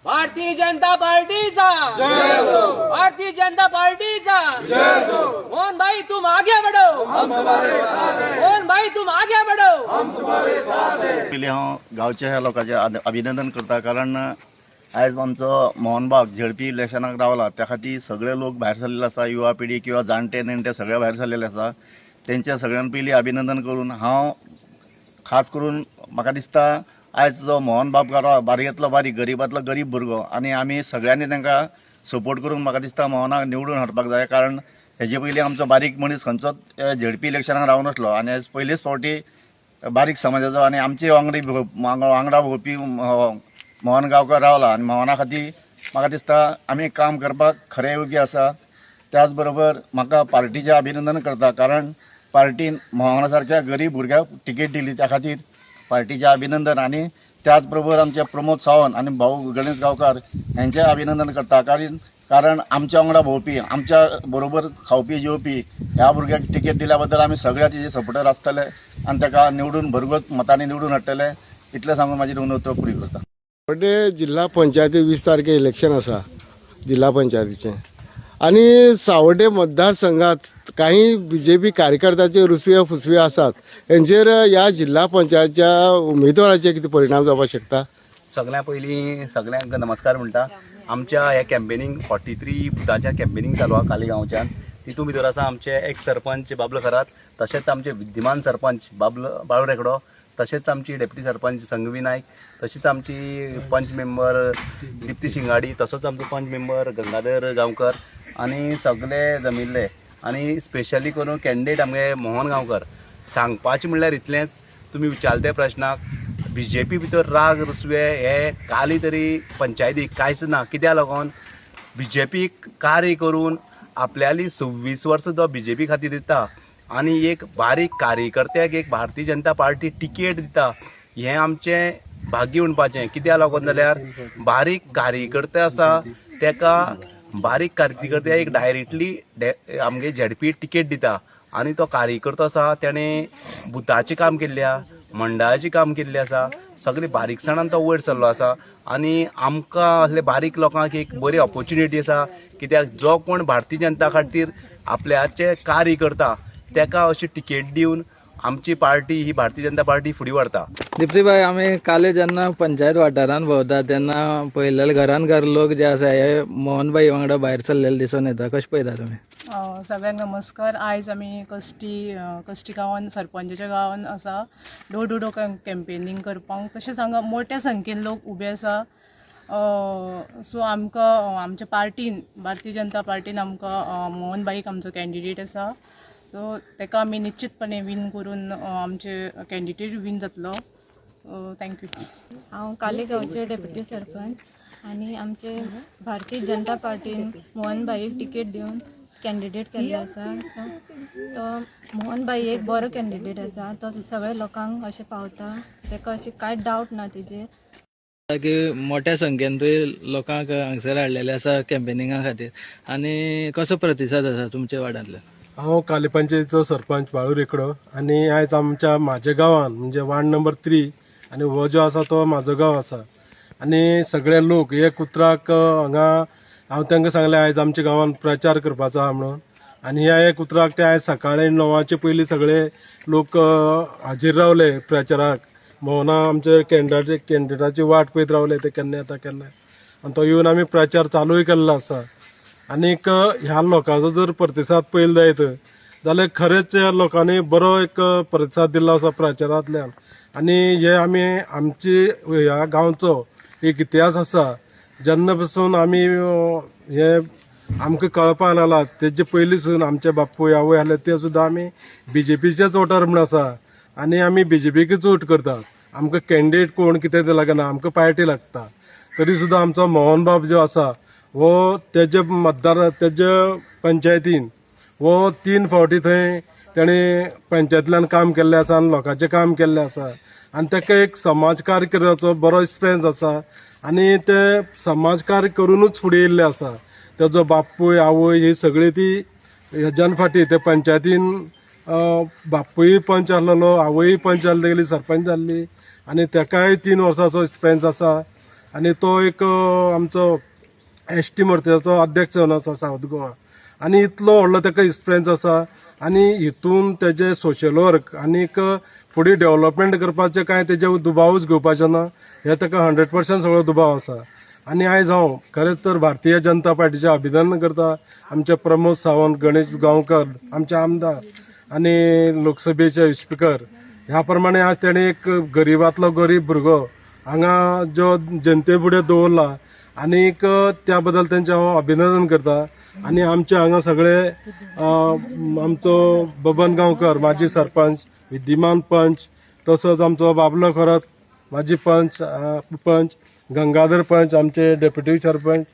भारतीय जनता पार्टीचा जय हो। भारतीय जनता पार्टीचा जय हो। मोहन भाई तुम आगे बढ़ो, हम तुम्हारे साथ हैं। मोहन भाई तुम आगे बढ़ो, हम तुम्हारे साथ हैं। पयलीं हांव गांवच्या ह्या लोकांचें अभिनंदन करता, कारण आयज आमचो मोहनबाब झेडपी इलेक्शनाक रावला, त्या खातीर सगळे लोक भायर सरलेले आसा, युवा पिढी किंवा जाणटे नेणटे सगळे भायर सरलेले आसा. तेंच्या सगळ्यां पयलीं अभिनंदन करून हांव खास करून म्हाका दिसता आयज जो मोहनबाब बारीकांतलो बारीक गरीबांतलो गरीब भुरगो, आनी आमी सगळ्यांनी तांकां सपोर्ट करून म्हाका दिसता मोहनाक निवडून हाडपाक जाय. कारण हेजे पयलीं आमचो बारीक मनीस खंयचोच झेडपी इलेक्शनाक रावनासलो, आनी आयज पयलेच फावटी बारीक समाजाचो आनी आमचे वांगडा भोंवपी मोहन गांवकर रावला, आनी मोहना खातीर म्हाका दिसता आमी काम करपाक खरें योग्य आसा. त्याच बरोबर म्हाका पार्टीचें अभिनंदन करता, कारण पार्टीन मोहना सारक्या गरीब भुरग्याक तिकेट दिली, त्या खातीर पार्टीचें अभिनंदन. आनी त्याच बरोबर आमचे प्रमोद सावंत आनी भाऊ गणेश गांवकार हेंचें अभिनंदन करता, कारण आमच्या वांगडा भोंवपी, आमच्या बरोबर खावपी जेवपी ह्या भुरग्याक तिकेट दिल्या बद्दल आमी सगळ्या तेजे सपोर्टर आसतले आनी ताका निवडून भरगत मतांनी निवडून हाडटले. इतलें सांगून म्हाजी उलोवण पुरी करता. सावड्डे जिल्हा पंचायती 20 तारखे इलेक्शन आसा जिल्हा पंचायतीचें, आनी सावड्डे मतदारसंघात काही बीजेपी कार्यकर्त्याचे रुसवे फुसवे आसात. हेंचेर ह्या जिल्हा पंचायतीच्या उमेदवाराचे कितें परिणाम जावपाक शकता? सगळ्यां पयलीं सगळ्यांक नमस्कार म्हणटा. आमच्या ह्या कॅम्पेनींग 43 बुथाच्या कॅम्पेनींग चालू आहा कालीगांवच्यान. तितून भितर आसा आमचे एक्स सरपंच बाबलो खरात, तशेंच आमचे विद्यमान सरपंच बाळू रेकडो, तशेंच आमची डेप्युटी सरपंच संघवी नायक, तशीच आमची पंच मेंबर दिप्ती शिंगाडी, तसोच आमचो पंच मेंबर गंगाधर गांवकर आनी सगळे जमिल्ले. आनी स्पेशली करून कॅन्डिडेट आमगे मोहन गांवकर. सांगपाचें म्हणल्यार इतलेंच, तुमी विचारले त्या प्रश्नाक बीजेपी भितर राग रुसवे हे काली तरी पंचायतीक कांयच ना. कित्याक लागून बीजेपीक कार्य करून आपल्याली 26 वर्सां जो बीजेपी खातीर दिता आनी एक बारीक कार्यकर्त्याक एक भारतीय जनता पार्टी तिकेट दिता, हें आमचें भाग्य म्हणपाचें. कित्याक लागून जाल्यार बारीक कार्यकर्ते आसा तेका बारीक कार्यकर्त्याक एक डायरेक्टली आमगे झेडपी तिकेट दिता, आनी तो कार्यकर्तो आसा तेणें बुथाचें काम केल्लें, मंडळाचें काम केल्लें आसा, सगळे बारीकसाणान तो वयर सरलो आसा. आनी आमकां असले बारीक लोकांक एक बरी ऑपॉर्च्युनिटी आसा, कित्याक जो कोण भारतीय जनता खातीर आपल्याचें कार्य करता तेका अशी तिकेट दिवन आमची पार्टी ही भारतीय जनता पार्टी फुडें व्हरता. दिप्तीभाई, आमी काले जेन्ना पंचायत वाठारांत भोंवता तेन्ना पळयलेले घरान घर लोक जे आसा हे मोहनबाई वांगडा भायर सरलेले दिसून येता. कशें पळयता तुमी? सगळ्यांक नमस्कार. आयज आमी कश्टी गांवान सरपंचाच्या गांवान आसा डोर टू डोर कॅम्पेनींग करपाक. तशेंच हांगा मोठ्या संख्येन लोक उबे आसा. सो आमकां आमच्या पार्टीन भारतीय जनता पार्टीन आमकां मोहनबाईक आमचो कॅन्डिडेट आसा, सो ताका आमी निश्चितपणे विन करून आमचे कॅन्डिडेट विन जातलो. थँक्यू. हांव कालेगांवचे डेप्युटी सरपंच आनी आमचे भारतीय जनता पार्टीन मोहनबाईक तिकेट दिवन कॅन्डिडेट केल्ले आसा. तो मोहनबाई एक बरो कॅन्डिडेट आसा, तो सगळ्या लोकांक अशें पावता, ताका अशी कांय डावट ना तेजेर. की मोठ्या संख्येन लोकांक हांगसर हाडलेले आसा कॅम्पेनिंगा खातीर, आनी कसो प्रतिसाद आसा तुमच्या वाड्यांतल्यान? हांव काली पंचायतीचो सरपंच बाळू रेकडो, आनी आयज म्हाज्या गांवान म्हणजे वार्ड नंबर 3 आनी हो जो आसा तो म्हाजो गांव आसा, आनी सगळे लोक एक उतराक हांगा हांव तांकां सांगलें आयज आमच्या गांवान प्रचार करपाचो आहा म्हणून. आनी ह्या एक उतराक ते आयज सकाळीं 9 पयलीं सगळे लोक हाजीर रावले प्रचाराक. मोहना आमचे कॅन्डिडेटाची वाट पळयत रावले ते केन्ना येता केन्ना, आनी तो येवन आमी प्रचार चालूय केल्लो आसा. आनीक ह्या लोकांचो जर प्रतिसाद पळयलो जायत जाल्यार खरेंच लोकांनी बरो एक प्रतिसाद दिल्लो आसा प्रचारांतल्यान. आनी हे आमी आमची ह्या गांवचो एक इतिहास आसा. जेन्ना पासून आमी हे आमकां कळपाक लागला तेजे पयलींसून आमचे बापूय आवय आहले ते सुद्दां आमी बीजेपीचेच वोटर म्हण आसा, आनी आमी बीजेपीकूच वोट करतात. आमकां कॅन्डिडेट कोण कितें ते लागना, आमकां पार्टी लागता. तरी सुद्दां आमचो मोहनबाब जो आसा हो तेजे पंचायतीन हो 3 फावटी थंय तेणें पंचायतींतल्यान काम केल्लें आसा आनी लोकांचें काम केल्लें आसा. आनी ताका एक समाजकार्य करपाचो बरो एक्सपिरियन्स आसा, आनी ते समाजकार्य करूनच फुडें येयल्ले आसा. तेजो बापूय आवय ही सगळी ती हेज्यान फाटी ते पंचायतीन बापूय पंच आहलेलो, आवय पंच जाल्ली, सरपंच जाल्ली, आनी ताकाय 3 वर्सांचो एक्सपिरियन्स आसा. आणि तो एक आमचो एस टी मोर्चाचो अध्यक्ष जावन आसा सावथ गोवा आनी इतलो व्हडलो ताका एक्सपिरियन्स आसा आनी हितून तेजे सोशल वर्क आनीक फुडें डेव्हलपमेंट करपाचें कांय तेजे दुबावूच घेवपाचें ना हे ताका 100% सगळो दुबाव आसा आनी आयज हांव खरेंच तर भारतीय जनता पार्टीचें अभिनंदन करता आमचे प्रमोद सावंत गणेश गांवकर आमचे आमदार आनी लोकसभेचे स्पिकर ह्या प्रमाणे आज तेणें एक गरिबांतलो गरीब भुरगो हांगा जो जनते फुडें दवरला आनीक त्या बद्दल तेंचें हांव अभिनंदन करता आनी आमचे हांगा सगळे आमचो बबन गांवकर माजी सरपंच विद्यमान पंच तसोच आमचो बाबलो खरत माजी पंच गंगाधर पंच आमचे डेप्युटी सरपंच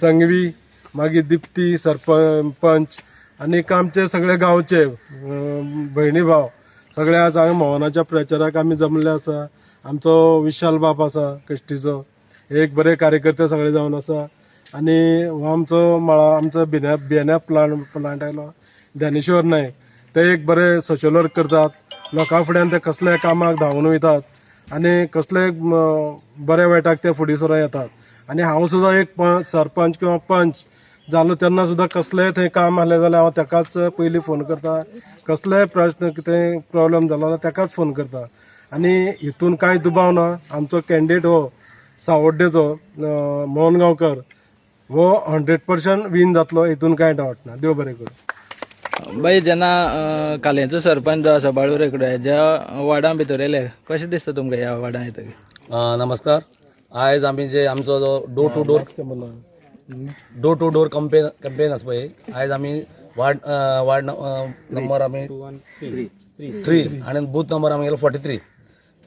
संघवी मागीर दिप्ती सरपंच आनीक आमचे सगळे गांवचे भयणी भाव सगळे आज हांगा मोहनाच्या प्रचाराक आमी जमले आसा आमचो विशाल बाप आसा कश्टीचो एक बरे कार्यकर्ते सगळे जावन आसा आनी हो आमचो मळा आमचो बियाण्या प्लांट आयलो ज्ञानेश्वर नायक ते एक बरे सोशल वर्क करतात लोकां फुड्यान ते कसल्याय कामाक धांवून वयतात आनी कसलेय बऱ्या वायटाक ते फुडें सरून येतात आनी हांव सुद्दां एक सरपंच किंवा पंच जालो तेन्ना सुद्दां कसलेंय थंय काम आसलें जाल्यार हांव तेकाच पयलीं फोन करता कसलेय प्रश्न कितें प्रॉब्लेम जालो जाल्यार तेकाच फोन करता आनी हितून कांय दुबाव ना आमचो कॅन्डिडेट हो सावड्डेचो मोहन गांवकर हो 100% विन जातलो हितून कांय डावट ना देव बरें करूं बाई जेन्ना कालेंचो सरपंच जो आसा बाळूर रेकडो हेज्या वार्डां भितर येयले कशें दिसता तुमकां ह्या वार्डां येतकीर नमस्कार आयज आमी जे आमचो जो डोर टू डोर कॅम्पेन आसा पळय आयज आमी वार्ड नंबर आमी 3 आनी बूथ नंबर आमी गेलो 43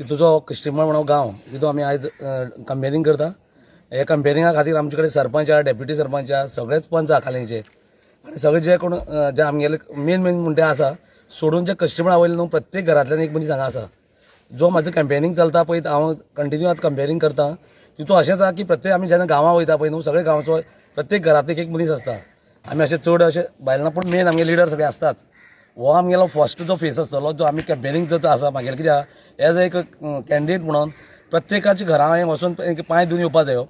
तितूचो कस्टमर म्हणून गांव तितून आमी आयज कॅम्पेनिंग करता हे कॅम्पेनिंगा खातीर आमचे कडेन सरपंच आहा डेप्युटी सरपंच आहा सगळेच पंच आहा कालेंचे आनी सगळे जे कोण जे आमगेले मेन म्हणटे आसा सोडून जे कस्टमर वयले न्हू प्रत्येक घरांतल्यान एक मनीस हांगा आसा जो म्हाजो कॅम्पेनिंग चलता पळय हांव कंटिन्यू आज कॅम्पेनिंग करता तितून अशेंच आसा की प्रत्येक आमी जेन्ना गांवां वयता पळय न्हू सगळे गांवचो प्रत्येक घरांतले एक मनीस आसता आमी अशें चड अशें बायलां पूण मेन आमगे लिडर सगळे आसताच हो आमगेलो फर्स्ट जो फेस आसतलो जो आमी कॅम्पेनिंग जो आसा म्हागेलें कित्याक एज एक कॅन्डिडेट म्हणून प्रत्येकाची घरां हांवें वचून पांय धुवन येवपा जायो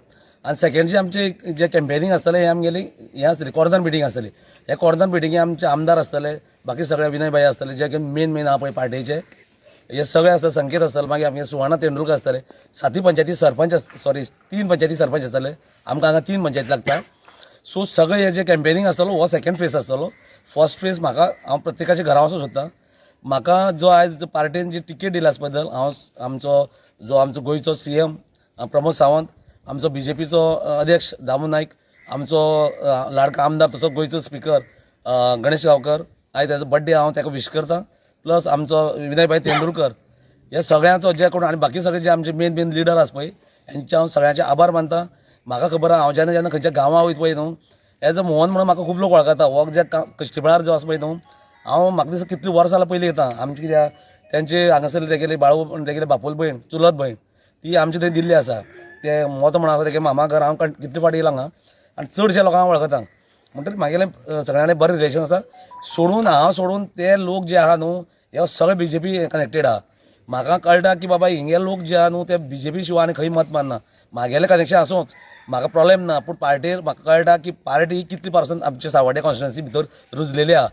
आनी सेकेंड आमचे जे कॅम्पेनिंग आसतलें हें आमगेली हें आसतली कॉर्नर मिटींग आसतली हे कॉर्नर मिटींगे आमचे आमदार आसतले बाकी सगळे विनय भाई आसतले जे मेन आहा पळय पार्टीचे हे सगळे आसता संकेत आसतले मागीर आमगे सुवर्णा तेंडुलकर आसतले 7 पंचायती सरपंच 3 पंचायती सरपंच आसतले आमकां हांगा 3 पंचायती लागता सो सगळे हे जे कॅम्पेनिंग आसतलो हो सेकेंड फेज आसतलो फर्स्ट फेज म्हाका हांव प्रत्येकाच्या घरा वचूंक सोदता म्हाका जो आयज पार्टीन जी टिकेट दिल्या बद्दल हांव आमचो गोंयचो CM प्रमोद सावंत आमचो BJPचो अध्यक्ष दामू नायक आमचो लाडका आमदार तसो गोंयचो स्पिकर गणेश गांवकर आयज ताजो बर्थडे हांव ताका विश करता प्लस आमचो विनय भाई तेंडुलकर हे सगळ्यांचो जे कोण आनी बाकी सगळे जे आमचे मेन लिडर आसा पळय हेंचे हांव सगळ्यांचे आभार मानता म्हाका खबर आहा हांव जेन्ना खंयच्या गांवां वयता पळय न्हू एज अ मोहन म्हणून म्हाका खूब लोक वळखता हो जे कस्टमर जो आसा पळय न्हू हांव म्हाका दिसता कितलीं वर्सां जाल्यां पयलीं येता आमचे कित्याक तेंचे हांगासर तेगेले बाळू तेगेले बापोल भयण चुलत भयण ती आमचे थंय दिल्ली आसा ते मोत म्हणून तेगे मामा घर हांव कितले फाटी येयला हांगा आनी चडशे लोकांक हांव वळखता म्हणटकीर म्हागेलें सगळ्यांनी बरें रिलेशन आसा सोडून ते लोक जे आहा न्हू हे सगळे BJP कनेक्टेड आहा म्हाका कळटा की बाबा हिंगे लोक जे आहा न्हू ते BJP शिवाय आनी खंय मत मारना म्हागेलें कनेक्शन आसूंच म्हाका प्रॉब्लेम ना पूण पार्टीर म्हाका कळटा की पार्टी कितली पर्संट आमच्या सावड्डे कॉन्स्टिट्युएन्सी भितर रुजलेली आहा